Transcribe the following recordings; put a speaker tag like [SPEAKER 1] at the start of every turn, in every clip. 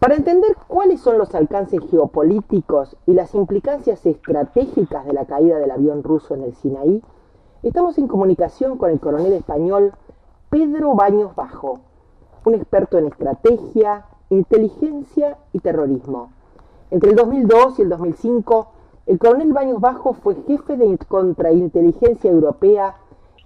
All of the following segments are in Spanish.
[SPEAKER 1] Para entender cuáles son los alcances geopolíticos y las implicancias estratégicas de la caída del avión ruso en el Sinaí, estamos en comunicación con el coronel español Pedro Baños Bajo, un experto en estrategia, inteligencia y terrorismo. Entre el 2002 y el 2005, el coronel Baños Bajo fue jefe de contrainteligencia europea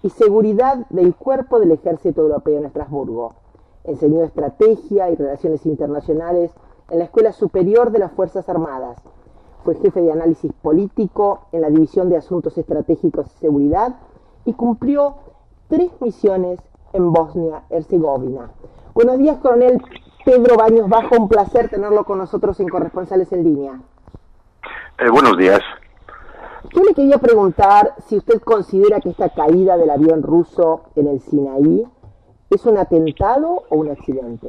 [SPEAKER 1] y seguridad del Cuerpo del Ejército Europeo en Estrasburgo. Enseñó estrategia y relaciones internacionales en la Escuela Superior de las Fuerzas Armadas. Fue jefe de análisis político en la División de Asuntos Estratégicos y Seguridad y cumplió 3 misiones en Bosnia-Herzegovina. Buenos días, coronel Pedro Baños Bajo. Un placer tenerlo con nosotros en Corresponsales en Línea.
[SPEAKER 2] Buenos días.
[SPEAKER 1] Yo le quería preguntar si usted considera que esta caída del avión ruso en el Sinaí ¿es un atentado o un accidente?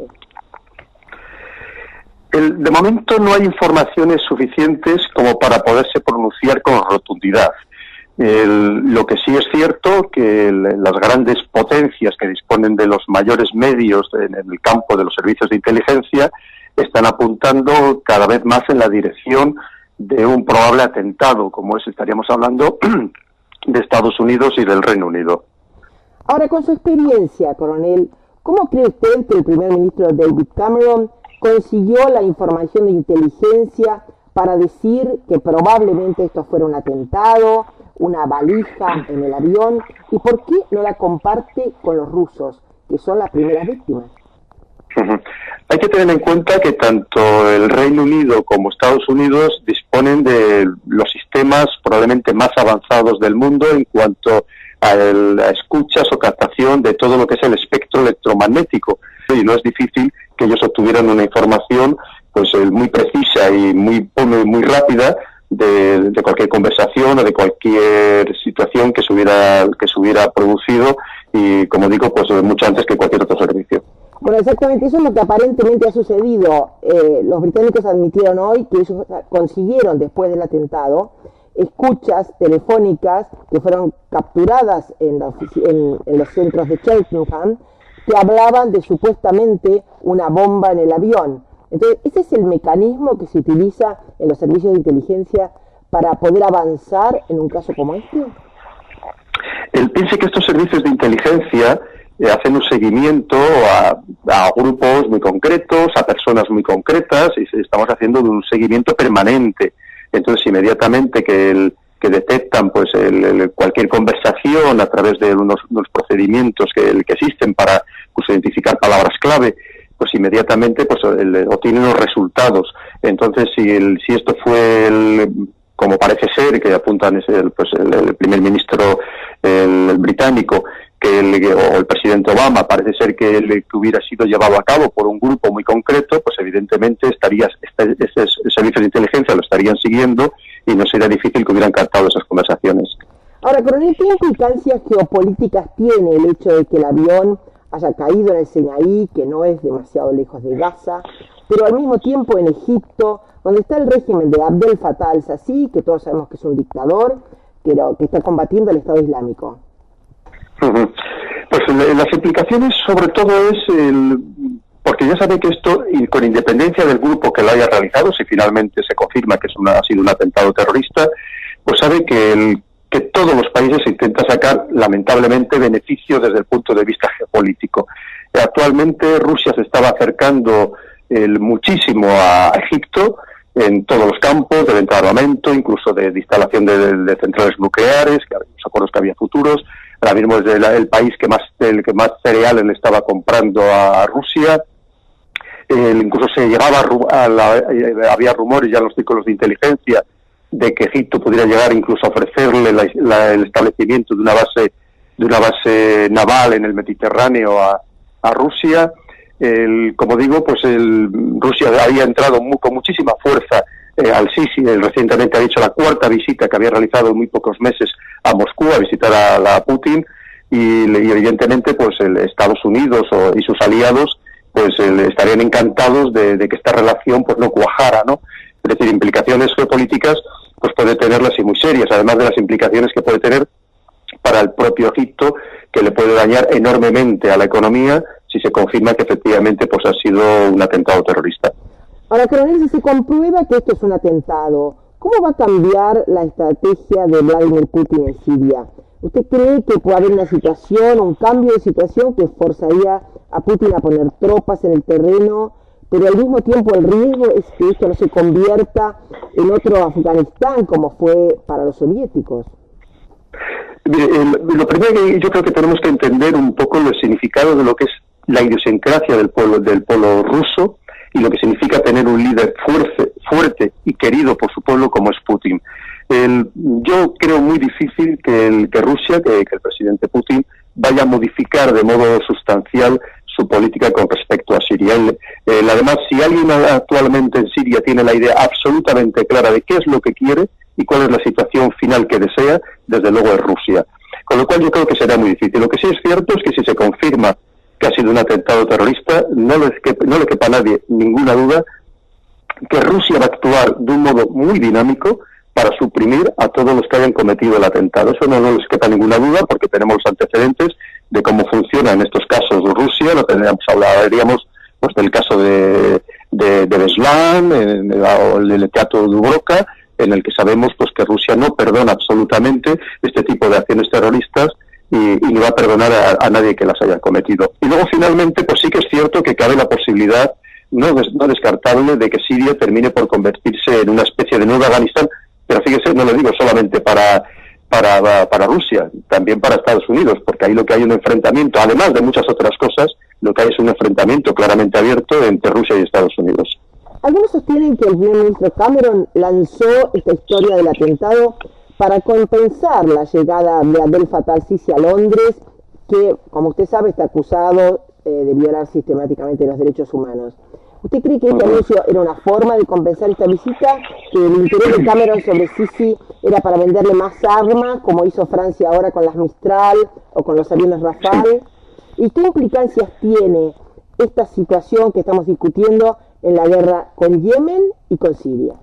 [SPEAKER 2] De momento no hay informaciones suficientes como para poderse pronunciar con rotundidad. Lo que sí es cierto que las grandes potencias que disponen de los mayores medios en el campo de los servicios de inteligencia están apuntando cada vez más en la dirección de un probable atentado, como estaríamos hablando de Estados Unidos y del Reino Unido.
[SPEAKER 1] Ahora, con su experiencia, coronel, ¿cómo cree usted que el primer ministro David Cameron consiguió la información de inteligencia para decir que probablemente esto fuera un atentado, una valija en el avión? ¿Y por qué no la comparte con los rusos, que son las primeras víctimas?
[SPEAKER 2] Hay que tener en cuenta que tanto el Reino Unido como Estados Unidos disponen de los sistemas probablemente más avanzados del mundo en cuanto a la escuchas o captación de todo lo que es el espectro electromagnético, y no es difícil que ellos obtuvieran una información pues muy precisa y muy rápida de cualquier conversación o de cualquier situación que se hubiera producido, y como digo, pues mucho antes que cualquier otro servicio.
[SPEAKER 1] Bueno, exactamente, eso es lo que aparentemente ha sucedido. Los británicos admitieron hoy que ellos consiguieron, después del atentado, escuchas telefónicas que fueron capturadas en los centros de Cheltenham, que hablaban de supuestamente una bomba en el avión. Entonces, ese es el mecanismo que se utiliza en los servicios de inteligencia para poder avanzar en un caso como este.
[SPEAKER 2] Piense que estos servicios de inteligencia hacen un seguimiento a grupos muy concretos, a personas muy concretas, y estamos haciendo un seguimiento permanente. Entonces, inmediatamente que detectan pues cualquier conversación a través de unos procedimientos que existen para pues identificar palabras clave, pues inmediatamente pues obtienen los resultados. Entonces, si esto fue como parece ser, que apuntan es el primer ministro el británico, o el presidente Obama, parece ser que hubiera sido llevado a cabo por un grupo muy concreto, pues evidentemente ese servicio de inteligencia lo estarían siguiendo y no sería difícil que hubieran captado esas conversaciones.
[SPEAKER 1] Ahora, coronel, ¿qué implicancias geopolíticas tiene el hecho de que el avión haya caído en el Sinaí, que no es demasiado lejos de Gaza, pero al mismo tiempo en Egipto, donde está el régimen de Abdel Fattah al-Sisi, que todos sabemos que es un dictador, que está combatiendo el Estado Islámico?
[SPEAKER 2] Pues las implicaciones sobre todo porque ya sabe que esto, y con independencia del grupo que lo haya realizado, si finalmente se confirma que ha sido un atentado terrorista, pues sabe que todos los países intentan sacar lamentablemente beneficio desde el punto de vista geopolítico. Actualmente Rusia se estaba acercando muchísimo a Egipto en todos los campos, de venta de armamento, incluso de instalación de centrales nucleares, que los acuerdos que había futuros. Ahora mismo es el país que más cereales le estaba comprando a Rusia. Incluso había rumores ya en los círculos de inteligencia de que Egipto pudiera llegar incluso a ofrecerle el establecimiento de una base naval en el Mediterráneo a Rusia. Como digo, pues Rusia había entrado con muchísima fuerza al Sisi. Recientemente ha dicho la 4ª visita que había realizado en muy pocos meses a Moscú, a visitar a Putin, y evidentemente pues Estados Unidos y sus aliados pues estarían encantados de que esta relación pues no cuajara, ¿no? Es decir, implicaciones geopolíticas pues puede tenerlas y muy serias, además de las implicaciones que puede tener para el propio Egipto, que le puede dañar enormemente a la economía si se confirma que efectivamente pues ha sido un atentado terrorista.
[SPEAKER 1] Ahora, coronel, si se comprueba que esto es un atentado, ¿cómo va a cambiar la estrategia de Vladimir Putin en Siria? ¿Usted cree que puede haber una situación, un cambio de situación que forzaría a Putin a poner tropas en el terreno, pero al mismo tiempo el riesgo es que esto no se convierta en otro Afganistán como fue para los soviéticos?
[SPEAKER 2] Mire, lo primero que yo creo que tenemos que entender un poco el significado de lo que es la idiosincrasia del pueblo ruso y lo que significa tener un líder fuerte y querido por su pueblo como es Putin. Yo creo muy difícil que Rusia, que el presidente Putin, vaya a modificar de modo sustancial su política con respecto a Siria. Además, si alguien actualmente en Siria tiene la idea absolutamente clara de qué es lo que quiere y cuál es la situación final que desea, desde luego es Rusia. Con lo cual yo creo que será muy difícil. Lo que sí es cierto es que si se confirma que ha sido un atentado terrorista, no le quepa a nadie ninguna duda que Rusia va a actuar de un modo muy dinámico para suprimir a todos los que hayan cometido el atentado. Eso no les quepa ninguna duda porque tenemos los antecedentes de cómo funciona en estos casos Rusia. Hablaríamos pues del caso de Beslan, el teatro de Dubrovka, en el que sabemos pues que Rusia no perdona absolutamente este tipo de acciones terroristas y no va a perdonar a nadie que las haya cometido. Y luego finalmente pues sí que es cierto que cabe la posibilidad no descartable de que Siria termine por convertirse en una especie de nuevo Afganistán, pero fíjese, no lo digo solamente para Rusia, también para Estados Unidos, porque ahí lo que hay es un enfrentamiento, además de muchas otras cosas, lo que hay es un enfrentamiento claramente abierto entre Rusia y Estados Unidos.
[SPEAKER 1] Algunos sostienen que el primer ministro Cameron lanzó esta historia del atentado para compensar la llegada de Abdel Fattah al-Sisi a Londres, que, como usted sabe, está acusado de violar sistemáticamente los derechos humanos. ¿Usted cree que este anuncio era una forma de compensar esta visita? ¿Que el interés de Cameron sobre Sisi era para venderle más armas, como hizo Francia ahora con las Mistral o con los aviones Rafale? ¿Y qué implicancias tiene esta situación que estamos discutiendo en la guerra con Yemen y con Siria?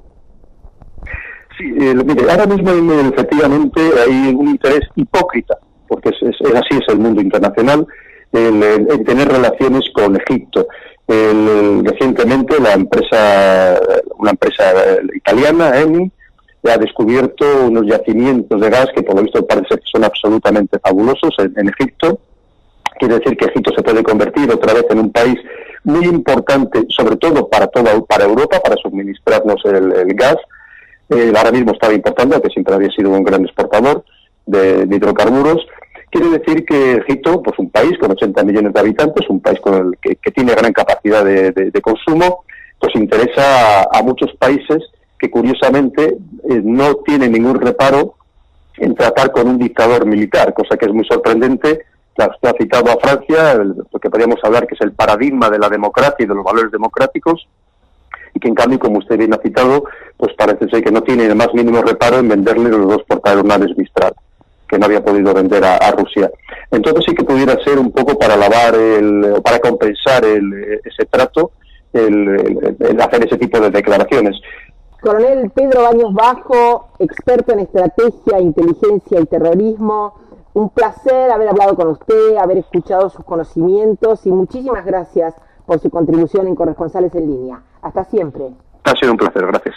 [SPEAKER 2] Sí, mire, ahora mismo efectivamente hay un interés hipócrita, porque así es el mundo internacional, en tener relaciones con Egipto. Recientemente una empresa italiana, Eni, ha descubierto unos yacimientos de gas que por lo visto parece que son absolutamente fabulosos en Egipto. Quiere decir que Egipto se puede convertir otra vez en un país muy importante, sobre todo para Europa, para suministrarnos el gas. Ahora mismo estaba importando, que siempre había sido un gran exportador de hidrocarburos. Quiere decir que Egipto, pues un país con 80 millones de habitantes, un país con que tiene gran capacidad de consumo, pues interesa a muchos países que curiosamente no tienen ningún reparo en tratar con un dictador militar, cosa que es muy sorprendente. Claro, usted ha citado a Francia, lo que podríamos hablar que es el paradigma de la democracia y de los valores democráticos, y que en cambio, como usted bien ha citado, pues parece ser que no tiene el más mínimo reparo en venderle los 2 portaaviones Mistral, que no había podido vender a Rusia. Entonces sí que pudiera ser un poco para o para compensar ese trato, el hacer ese tipo de declaraciones.
[SPEAKER 1] Coronel Pedro Baños Bajo, experto en estrategia, inteligencia y terrorismo, un placer haber hablado con usted, haber escuchado sus conocimientos y muchísimas gracias por su contribución en Corresponsales en Línea. Hasta siempre.
[SPEAKER 2] Ha sido un placer, gracias.